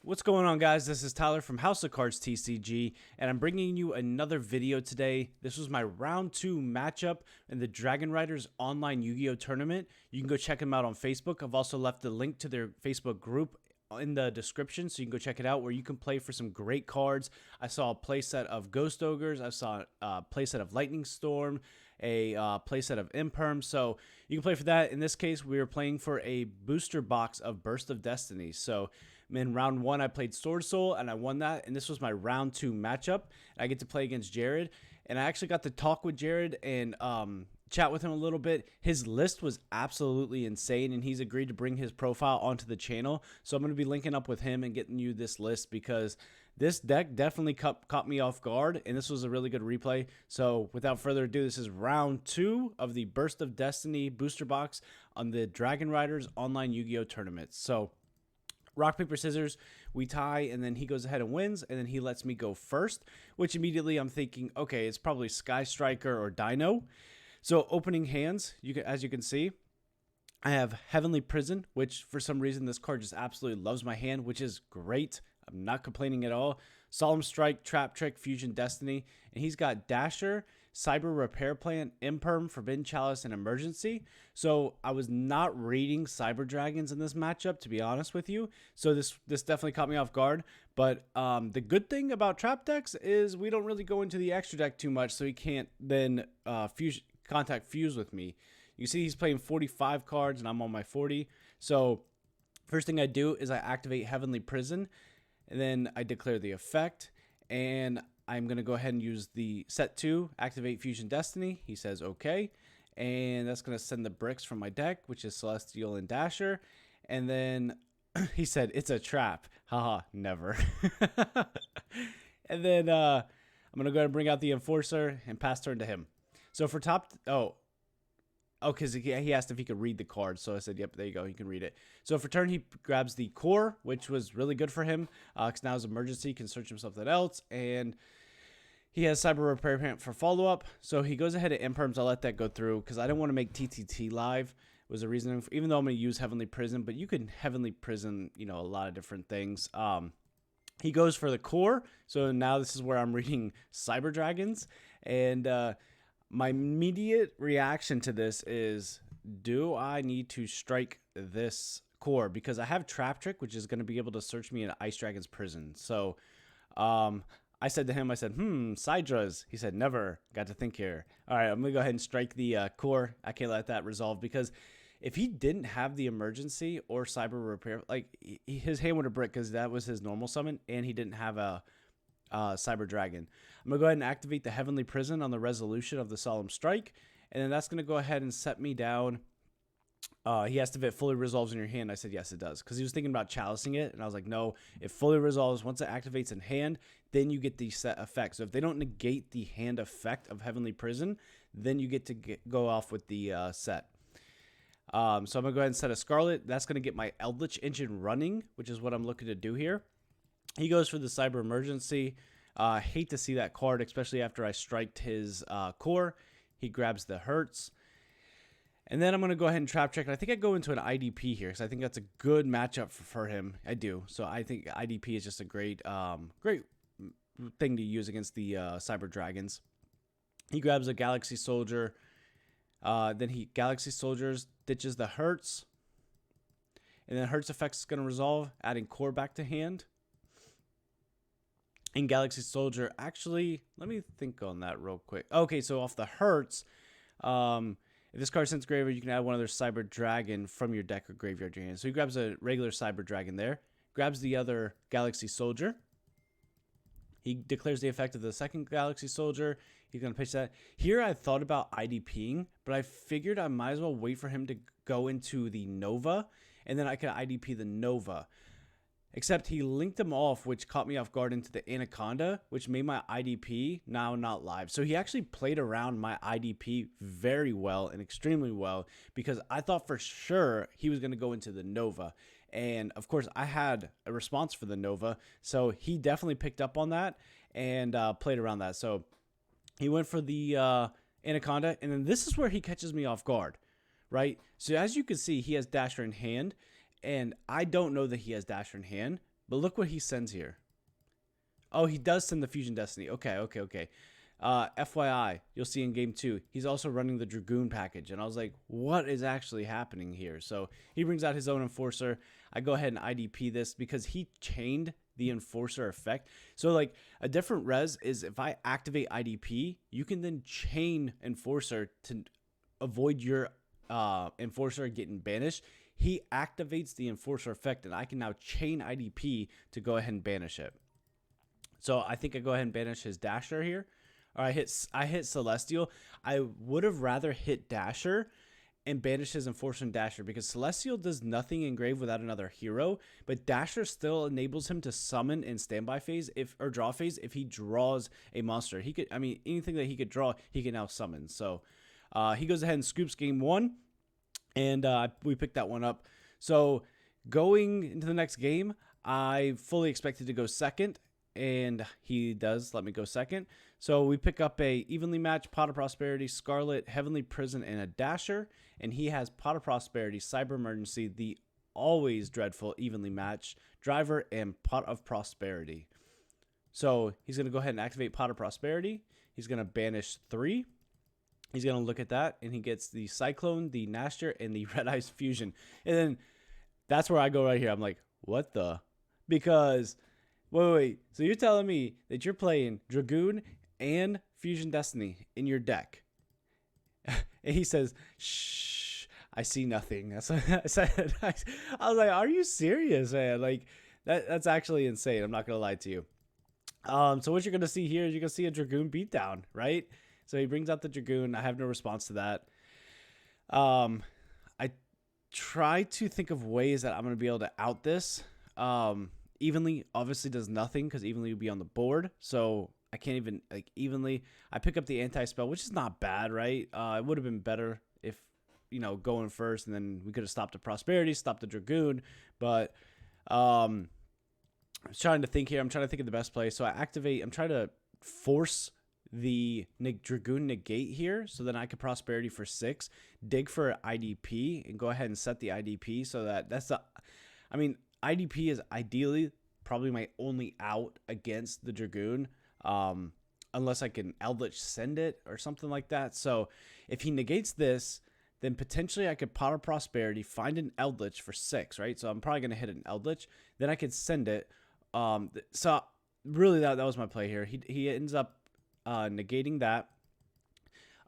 What's going on, guys? This is Tyler from House of Cards TCG, and I'm bringing you another video today. This was my round 2 matchup in the Dragonriders online Yu-Gi-Oh tournament. You can go check them out on Facebook. I've also left the link to their Facebook group in the description, so you can go check it out, where you can play for some great cards. I saw a playset of Ghost Ogres, I saw a playset of Lightning Storm, a playset of Imperm, so you can play for that. In this case, we were playing for a booster box of Burst of Destiny. So in round 1, I played Sword Soul, and I won that, and this was my round 2 matchup. I get to play against Jared, and I actually got to talk with Jared and chat with him a little bit. His list was absolutely insane, and he's agreed to bring his profile onto the channel. So I'm going to be linking up with him and getting you this list, because this deck definitely caught me off guard, and this was a really good replay. So without further ado, this is round 2 of the Burst of Destiny booster box on the Dragonriders online Yu-Gi-Oh tournament. So rock, paper, scissors, we tie, and then he goes ahead and wins, and then he lets me go first, which immediately I'm thinking, okay, it's probably Sky Striker or Dino. So opening hands, as you can see, I have Heavenly Prison, which for some reason this card just absolutely loves my hand, which is great. I'm not complaining at all. Solemn Strike, Trap Trick, Fusion Destiny, and he's got Dasher, Cyber Repair Plan, Imperm, Forbidden Chalice, and Emergency. So I was not reading Cyber Dragons in this matchup, to be honest with you. So this definitely caught me off guard. But the good thing about trap decks is we don't really go into the extra deck too much, so he can't then contact fuse with me. You see he's playing 45 cards and I'm on my 40. So first thing I do is I activate Heavenly Prison, and then I declare the effect, and I'm going to go ahead and use the set 2, activate Fusion Destiny. He says okay, and that's going to send the bricks from my deck, which is Celestial and Dasher. And then he said it's a trap. Haha, never. And then I'm going to go ahead and bring out the Enforcer and pass turn to him. So for top, because he asked if he could read the card, so I said, yep, there you go, he can read it. So for turn, he grabs the core, which was really good for him, because now his emergency can search himself that else, and he has Cyber Repair Plan for follow-up, so he goes ahead and Imperms. I'll let that go through, because I didn't want to make TTT live, was the reason, even though I'm going to use Heavenly Prison, but you can Heavenly Prison, a lot of different things. He goes for the core, so now this is where I'm reading Cyber Dragons, and my immediate reaction to this is, do I need to strike this core? Because I have Trap Trick, which is going to be able to search me in Ice Dragon's prison. So I said to him, I said, Sidras. He said, never. Got to think here. All right, I'm going to go ahead and strike the core. I can't let that resolve, because if he didn't have the emergency or Cyber Repair, like his hand would have brick, because that was his normal summon, and he didn't have a Cyber Dragon. I'm going to go ahead and activate the Heavenly Prison on the resolution of the Solemn Strike, and then that's going to go ahead and set me down. He asked if it fully resolves in your hand. I said, yes, it does, because he was thinking about chalicing it, and I was like, no, it fully resolves. Once it activates in hand, then you get the set effect. So if they don't negate the hand effect of Heavenly Prison, then you get to go off with the set. So I'm going to go ahead and set a Scarlet. That's going to get my Eldlich engine running, which is what I'm looking to do here. He goes for the Cyber Emergency. Hate to see that card, especially after I striked his core. He grabs the Hertz. And then I'm going to go ahead and Trap Check. And I think I go into an IDP here, because I think that's a good matchup for him. I do. So I think IDP is just a great thing to use against the Cyber Dragons. He grabs a Galaxy Soldier. Then he Galaxy Soldiers, ditches the Hertz. And then Hertz effect is going to resolve, adding core back to hand. In Galaxy Soldier, actually, let me think on that real quick. Okay, so off the Hertz, if this card sends graveyard, you can add one other Cyber Dragon from your deck or graveyard to your hand. So he grabs a regular Cyber Dragon there, grabs the other Galaxy Soldier. He declares the effect of the second Galaxy Soldier. He's going to pitch that. Here I thought about IDPing, but I figured I might as well wait for him to go into the Nova, and then I could IDP the Nova. Except he linked them off, which caught me off guard, into the Anaconda, which made my IDP now not live. So he actually played around my IDP very well and extremely well, because I thought for sure he was going to go into the Nova. And of course, I had a response for the Nova. So he definitely picked up on that and played around that. So he went for the Anaconda. And then this is where he catches me off guard, right? So as you can see, he has Dasher in hand. And I don't know that he has Dasher in hand, But look what he sends here. Oh, he does send the Fusion Destiny. Okay. FYI, you'll see in game 2, he's also running the Dragoon package. And I was like, what is actually happening here? So he brings out his own Enforcer. I go ahead and IDP this because he chained the Enforcer effect. So like a different res is if I activate IDP, you can then chain Enforcer to avoid your Enforcer getting banished. He activates the Enforcer effect, and I can now chain IDP to go ahead and banish it. So I think I go ahead and banish his Dasher here. Or I hit Celestial. I would have rather hit Dasher and banish his Enforcer and Dasher, because Celestial does nothing in Grave without another hero, but Dasher still enables him to summon in standby phase or draw phase if he draws a monster. He could, I mean, anything that he could draw, he can now summon. So he goes ahead and scoops game 1, and we picked that one up. So going into the next game, I fully expected to go second, and he does let me go second. So we pick up a evenly matched Pot of Prosperity, Scarlet, Heavenly Prison, and a Dasher. And he has Pot of Prosperity, Cyber Emergency, the always dreadful evenly matched Driver, and Pot of Prosperity. So he's going to go ahead and activate Pot of Prosperity. He's going to banish 3. He's going to look at that, and he gets the Cyclone, the Nasher, and the Red Eyes Fusion. And then that's where I go right here. I'm like, what the? Because, wait. So you're telling me that you're playing Dragoon and Fusion Destiny in your deck? And he says, shh, I see nothing. That's what I said. I was like, are you serious, man? Like, that's actually insane. I'm not going to lie to you. So what you're going to see here is you're going to see a Dragoon beatdown, right? So he brings out the Dragoon. I have no response to that. I try to think of ways that I'm going to be able to out this. Evenly obviously does nothing because Evenly would be on the board. So I can't even, like, Evenly. I pick up the anti-spell, which is not bad, right? It would have been better if, going first, and then we could have stopped the Prosperity, stopped the Dragoon. But I'm trying to think here. I'm trying to think of the best play. So I activate. I'm trying to force the Dragoon negate here, so then I could Prosperity for 6, dig for IDP, and go ahead and set the IDP so that's the. I mean, IDP is ideally probably my only out against the Dragoon, unless I can Eldlich send it or something like that. So if he negates this, then potentially I could Pot of Prosperity, find an Eldlich for 6, right? So I'm probably going to hit an Eldlich. Then I could send it. So really that was my play here. He ends up negating that.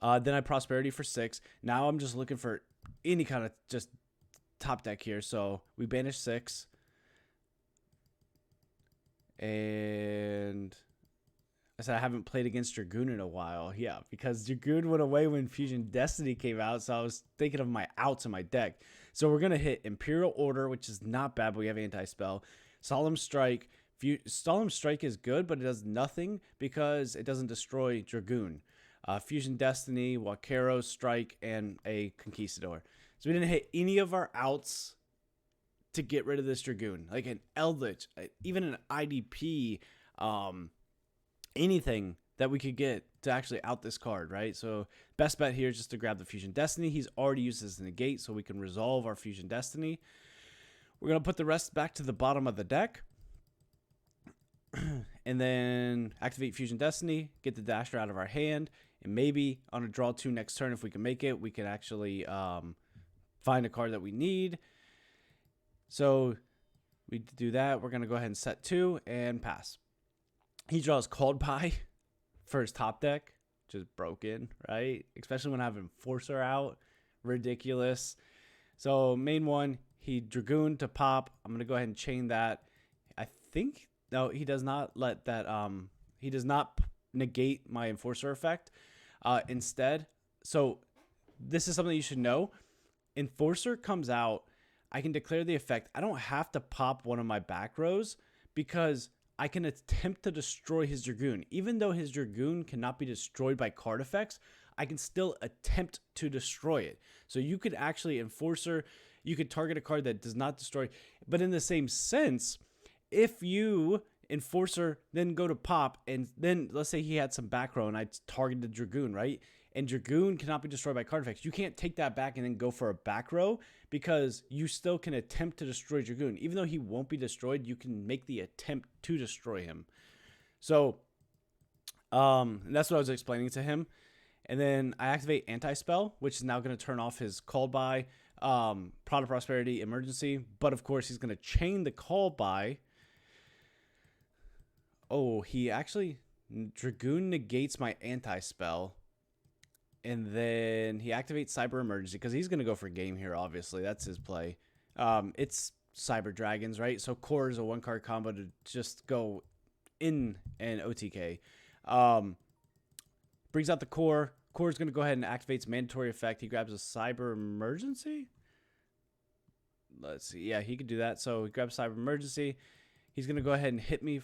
Then I Prosperity for 6. Now I'm just looking for any kind of just top deck here. So we banish 6. And I said I haven't played against Dragoon in a while. Yeah, because Dragoon went away when Fusion Destiny came out. So I was thinking of my outs in my deck. So we're going to hit Imperial Order, which is not bad, but we have anti-spell. Solemn Strike. Solemn Strike is good, but it does nothing because it doesn't destroy Dragoon. Fusion Destiny, Wakero, Strike, and a Conquistador. So we didn't hit any of our outs to get rid of this Dragoon. Like an Eldlich, even an IDP, anything that we could get to actually out this card, right? So best bet here is just to grab the Fusion Destiny. He's already used this negate, so we can resolve our Fusion Destiny. We're going to put the rest back to the bottom of the deck. And then activate Fusion Destiny, get the Dasher out of our hand, and maybe on a draw 2 next turn, if we can make it, we can actually find a card that we need. So we do that. We're going to go ahead and set 2 and pass. He draws Called By for his top deck, which is broken, right? Especially when I have Enforcer out. Ridiculous. So main one, he Dragoon to pop. I'm going to go ahead and chain that. I think, no, he does not let that, he does not negate my Enforcer effect. Instead, so this is something you should know. Enforcer comes out, I can declare the effect. I don't have to pop one of my back rows because I can attempt to destroy his Dragoon. Even though his Dragoon cannot be destroyed by card effects, I can still attempt to destroy it. So you could actually Enforcer, you could target a card that does not destroy. But in the same sense, if you Enforcer then go to pop, and then let's say he had some back row and I targeted the Dragoon, right? And Dragoon cannot be destroyed by card effects. You can't take that back and then go for a back row because you still can attempt to destroy Dragoon. Even though he won't be destroyed, you can make the attempt to destroy him. So that's what I was explaining to him. And then I activate Anti-Spell, which is now going to turn off his Called By, Prod of Prosperity, Emergency. But, of course, he's going to chain the Called By. Oh, he actually... Dragoon negates my Anti-Spell. And then he activates Cyber Emergency because he's going to go for game here, obviously. That's his play. It's Cyber Dragons, right? So Core is a one-card combo to just go in and OTK. Brings out the Core. Core is going to go ahead and activates mandatory effect. He grabs a Cyber Emergency. Let's see. Yeah, he could do that. So he grabs Cyber Emergency. He's going to go ahead and hit me,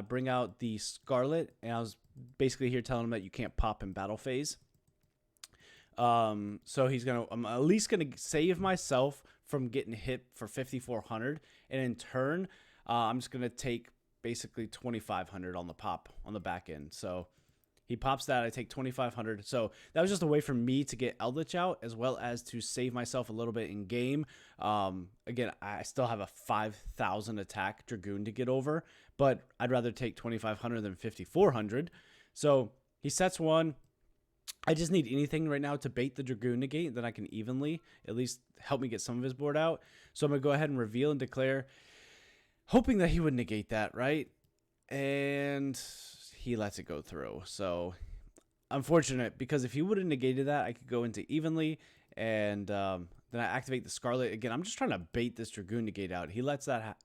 bring out the Scarlet. And I was basically here telling him that you can't pop in battle phase. So he's going to, I'm at least going to save myself from getting hit for 5,400. And in turn, I'm just going to take basically 2,500 on the pop on the back end. So he pops that. I take 2,500. So that was just a way for me to get Eldlich out as well as to save myself a little bit in game. Again, I still have a 5,000 attack Dragoon to get over, but I'd rather take 2,500 than 5,400. So he sets one. I just need anything right now to bait the Dragoon negate. Then I can evenly at least help me get some of his board out. So I'm going to go ahead and reveal and declare, hoping that he would negate that, right? And he lets it go through. So unfortunate, because if he would have negated that, I could go into evenly, and then I activate the Scarlet. Again, I'm just trying to bait this Dragoon negate out. He lets that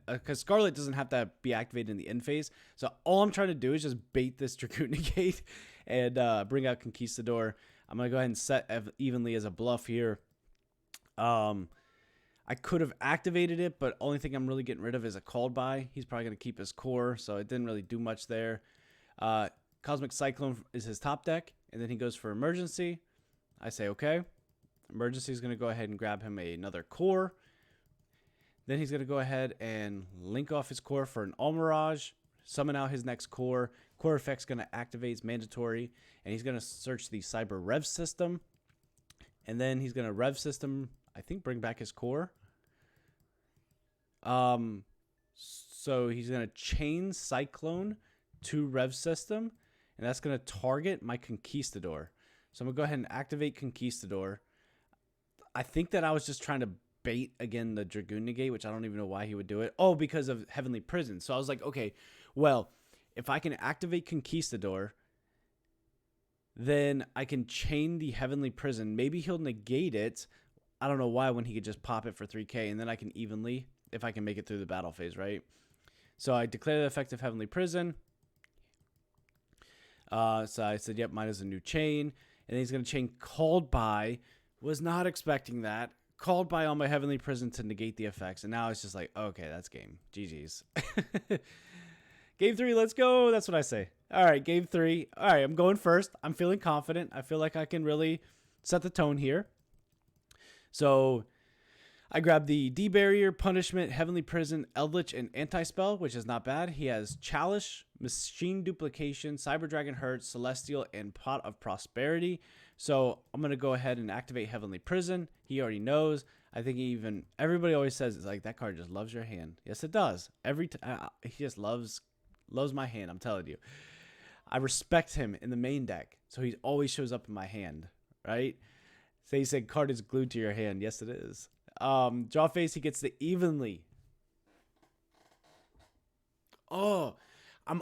because Scarlet doesn't have to be activated in the end phase. So all I'm trying to do is just bait this Dragoon negate and bring out Conquistador. I'm going to go ahead and set evenly as a bluff here. I could have activated it, but only thing I'm really getting rid of is a Called By. He's probably going to keep his Core, so it didn't really do much there. Cosmic Cyclone is his top deck, and then he goes for Emergency. I say, okay. Emergency is going to go ahead and grab him another Core. Then he's going to go ahead and link off his Core for an Almirage, summon out his next Core. Core effect's going to activate, it's mandatory, and he's going to search the Cyber Rev System. And then he's going to Rev System, I think, bring back his Core. So he's going to chain Cyclone to Rev System, and that's going to target my Conquistador. So I'm going to go ahead and activate Conquistador. I think that I was just trying to bait, again, the Dragoon negate, which I don't even know why he would do it. Oh, because of Heavenly Prison. So I was like, okay, well, if I can activate Conquistador, then I can chain the Heavenly Prison. Maybe he'll negate it. I don't know why, when he could just pop it for 3k, and then I can evenly, if I can make it through the battle phase, right? So I declare the effect of Heavenly Prison. So I said, yep, mine is a new chain. And then he's going to chain Called By. Was not expecting that. Called By on my Heavenly Prison to negate the effects. And now it's just like, okay, that's game. GG's. Game 3, let's go. That's what I say. All right, game 3. All right, I'm going first. I'm feeling confident. I feel like I can really set the tone here. So I grabbed the D-Barrier, Punishment, Heavenly Prison, Eldlich, and Anti-Spell, which is not bad. He has Chalice, Machine Duplication, Cyber Dragon Hurt, Celestial, and Pot of Prosperity. So I'm going to go ahead and activate Heavenly Prison. He already knows. I think everybody always says, it's like, that card just loves your hand. Yes, it does. He just loves my hand, I'm telling you. I respect him in the main deck, so he always shows up in my hand, right? So he said card is glued to your hand. Yes, it is. Draw face, he gets the evenly. Oh, I'm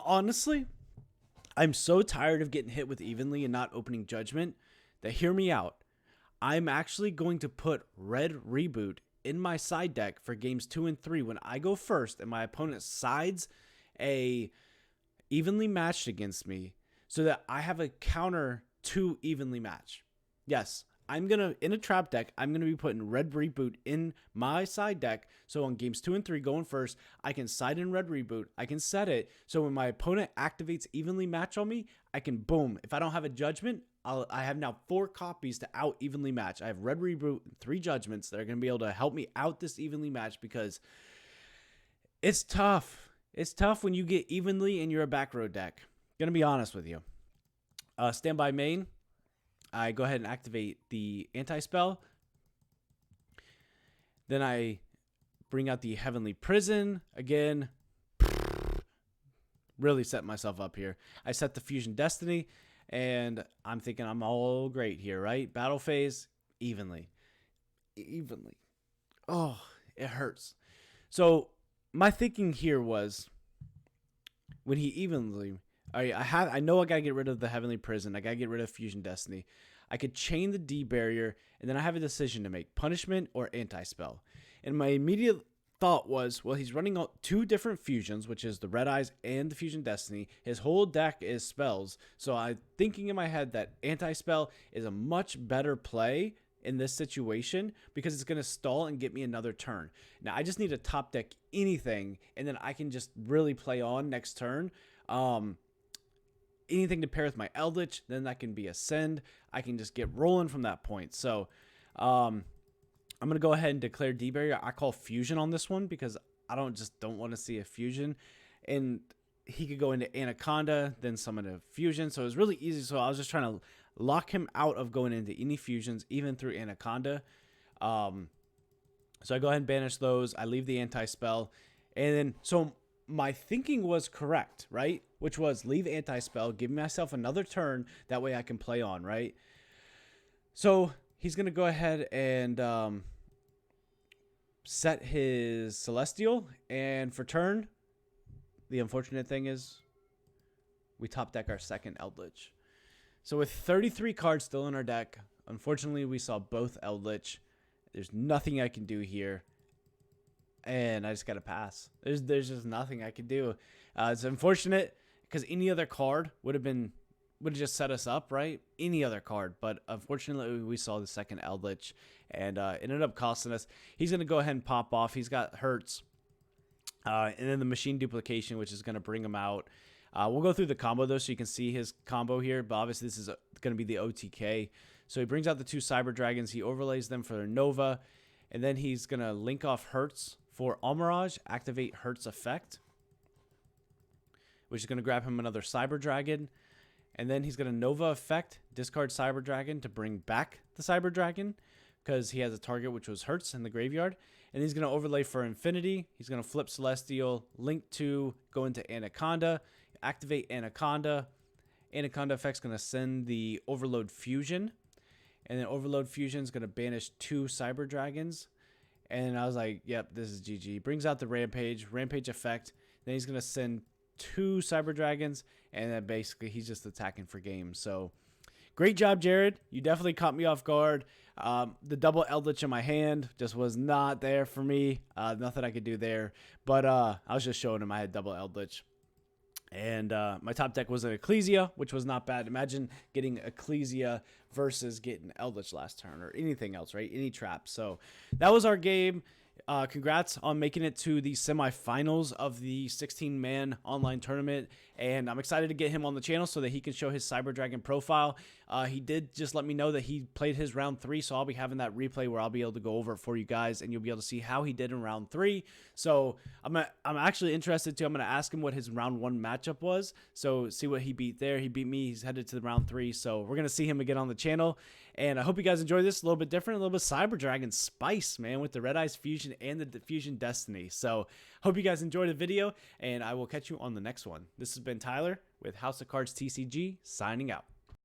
so tired of getting hit with evenly and not opening Judgment that, hear me out. I'm actually going to put Red Reboot in my side deck for games 2 and 3 when I go first and my opponent sides a evenly matched against me, so that I have a counter to evenly match. Yes, in a trap deck, I'm gonna be putting Red Reboot in my side deck, so on games 2 and 3 going first, I can side in Red Reboot. I can set it so when my opponent activates evenly match on me, I can boom. If I don't have a Judgment, I have now 4 copies to out evenly match. I have Red Reboot and 3 Judgments that are gonna be able to help me out this evenly match, because it's tough. It's tough when you get evenly and you're a back row deck. Gonna be honest with you. Standby main. I go ahead and activate the anti-spell. Then I bring out the Heavenly Prison. Again, really set myself up here. I set the Fusion Destiny, and I'm thinking I'm all great here, right? Battle phase, evenly. Oh, it hurts. So my thinking here was when he evenly, I know I gotta get rid of the Heavenly Prison. I gotta get rid of Fusion Destiny. I could chain the D barrier, and then I have a decision to make: punishment or anti-spell. And my immediate thought was, well, he's running out 2 different fusions, which is the Red Eyes and the Fusion Destiny. His whole deck is spells. So I'm thinking in my head that anti-spell is a much better play in this situation because it's going to stall and get me another turn. Now, I just need to top deck anything, and then I can just really play on next turn. Anything to pair with my Eldlich, then that can be a send. I can just get rolling from that point. So I'm going to go ahead and declare D-Barrier. I call Fusion on this one because I don't want to see a Fusion. And he could go into Anaconda, then summon a Fusion. So it was really easy. So I was just trying to lock him out of going into any Fusions, even through Anaconda. So I go ahead and banish those. I leave the anti-spell. And then, so my thinking was correct, right? Which was leave anti-spell, give myself another turn. That way I can play on, right? So he's going to go ahead and set his Celestial. And for turn, the unfortunate thing is we top deck our second Eldlich. So with 33 cards still in our deck, unfortunately we saw both Eldlich. There's nothing I can do here. And I just got to pass. There's just nothing I could do. It's unfortunate because any other card would have just set us up, right? Any other card. But unfortunately, we saw the second Eldlich, and it ended up costing us. He's going to go ahead and pop off. He's got Hertz. And then the Machine Duplication, which is going to bring him out. We'll go through the combo, though, so you can see his combo here. But obviously, this is going to be the OTK. So he brings out the 2 Cyber Dragons. He overlays them for Nova. And then he's going to link off Hertz for Almirage, activate Hertz effect, which is going to grab him another Cyber Dragon. And then he's going to Nova effect, discard Cyber Dragon to bring back the Cyber Dragon because he has a target, which was Hertz in the graveyard. And he's going to overlay for Infinity. He's going to flip Celestial, link to, go into Anaconda, activate Anaconda. Anaconda effect's going to send the Overload Fusion. And then Overload Fusion is going to banish 2 Cyber Dragons. And I was like, yep, this is GG. Brings out the Rampage effect. Then he's going to send 2 Cyber Dragons. And then basically he's just attacking for games. So great job, Jared. You definitely caught me off guard. The double Eldlich in my hand just was not there for me. Nothing I could do there. But I was just showing him I had double Eldlich. And my top deck was an Ecclesia, which was not bad. Imagine getting Ecclesia versus getting Eldlich last turn or anything else, right? Any trap. So that was our game. Congrats on making it to the semifinals of the 16-man online tournament. And I'm excited to get him on the channel so that he can show his Cyber Dragon profile. He did just let me know that he played his round 3, so I'll be having that replay where I'll be able to go over it for you guys, and you'll be able to see how he did in round 3. So I'm actually interested too. I'm going to ask him what his round 1 matchup was, so see what he beat there. He beat me. He's headed to the round 3, so we're going to see him again on the channel. And I hope you guys enjoy this. A little bit different, a little bit Cyber Dragon spice, man, with the Red Eyes Fusion and the Fusion Destiny. So hope you guys enjoyed the video, and I will catch you on the next one. This has been Tyler with House of Cards TCG, signing out.